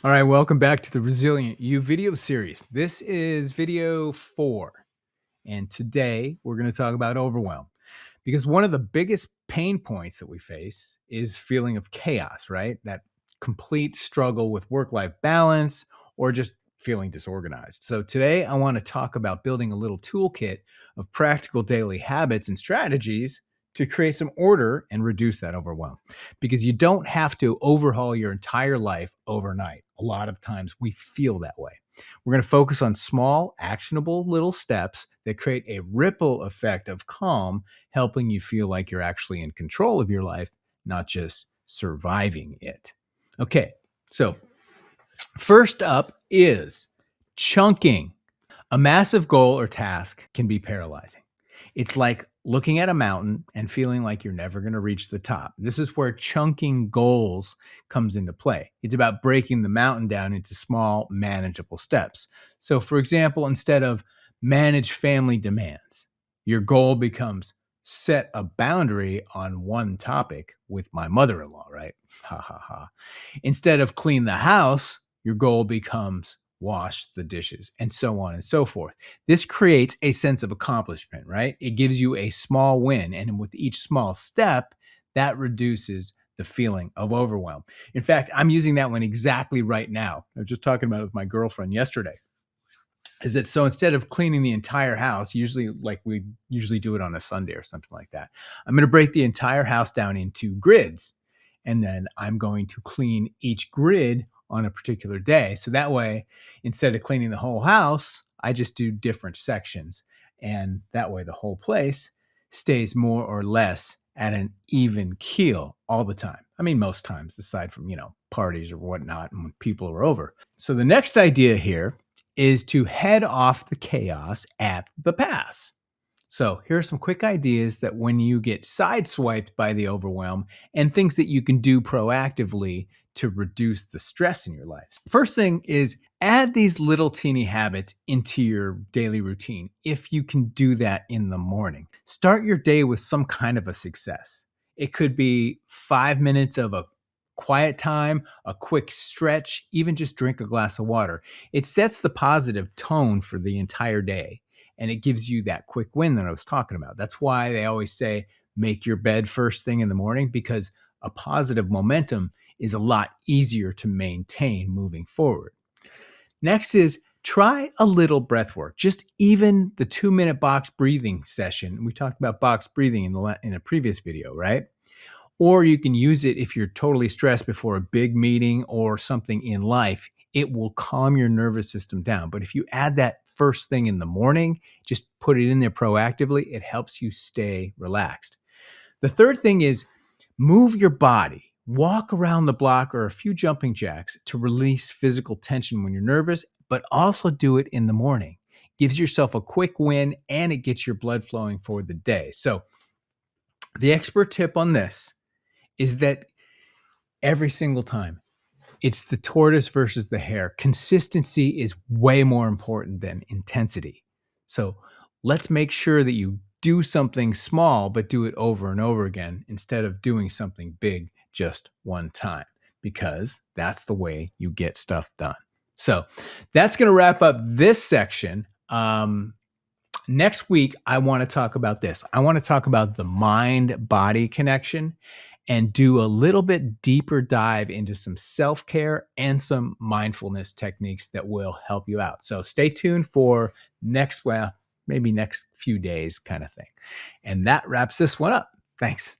All right, welcome back to the Resilient You video series. This is video 4, and today we're going to talk about overwhelm because one of the biggest pain points that we face is feeling of chaos, right? That complete struggle with work-life balance or just feeling disorganized. So today I want to talk about building a little toolkit of practical daily habits and strategies to create some order and reduce that overwhelm, because you don't have to overhaul your entire life overnight. A lot of times we feel that way. We're going to focus on small, actionable little steps that create a ripple effect of calm, helping you feel like you're actually in control of your life, not just surviving it. Okay, so first up is chunking. A massive goal or task can be paralyzing. It's like looking at a mountain and feeling like you're never going to reach the top. This is where chunking goals comes into play. It's about breaking the mountain down into small, manageable steps. So, for example, instead of manage family demands, your goal becomes set a boundary on one topic with my mother in law, right? Ha ha ha. Instead of clean the house, your goal becomes wash the dishes, and so on and so forth. This creates a sense of accomplishment, right? It gives you a small win. And with each small step, that reduces the feeling of overwhelm. In fact, I'm using that one exactly right now. I was just talking about it with my girlfriend yesterday. Is that so instead of cleaning the entire house, usually like we usually do it on a Sunday or something like that, I'm going to break the entire house down into grids. And then I'm going to clean each grid on a particular day. So that way, instead of cleaning the whole house, I just do different sections. And that way, the whole place stays more or less at an even keel all the time. I mean, most times, aside from, parties or whatnot, and when people are over. So the next idea here is to head off the chaos at the pass. So here are some quick ideas that when you get sideswiped by the overwhelm and things that you can do proactively to reduce the stress in your life. First thing is add these little teeny habits into your daily routine if you can do that in the morning. Start your day with some kind of a success. It could be 5 minutes of a quiet time, a quick stretch, even just drink a glass of water. It sets the positive tone for the entire day. And it gives you that quick win that I was talking about. That's why they always say, make your bed first thing in the morning, because a positive momentum is a lot easier to maintain moving forward. Next is try a little breath work, just even the 2-minute box breathing session. We talked about box breathing in a previous video, right? Or you can use it if you're totally stressed before a big meeting or something in life. It will calm your nervous system down. But if you add that first thing in the morning, just put it in there proactively, it helps you stay relaxed. The third thing is move your body. Walk around the block or a few jumping jacks to release physical tension when you're nervous, but also do it in the morning. Gives yourself a quick win and it gets your blood flowing for the day. So the expert tip on this is that every single time, it's the tortoise versus the hare. Consistency is way more important than intensity. So let's make sure that you do something small, but do it over and over again instead of doing something big just one time, because that's the way you get stuff done. So that's going to wrap up this section. Next week, I want to talk about this. I want to talk about the mind-body connection and do a little bit deeper dive into some self-care and some mindfulness techniques that will help you out. So stay tuned for maybe next few days kind of thing. And that wraps this one up. Thanks.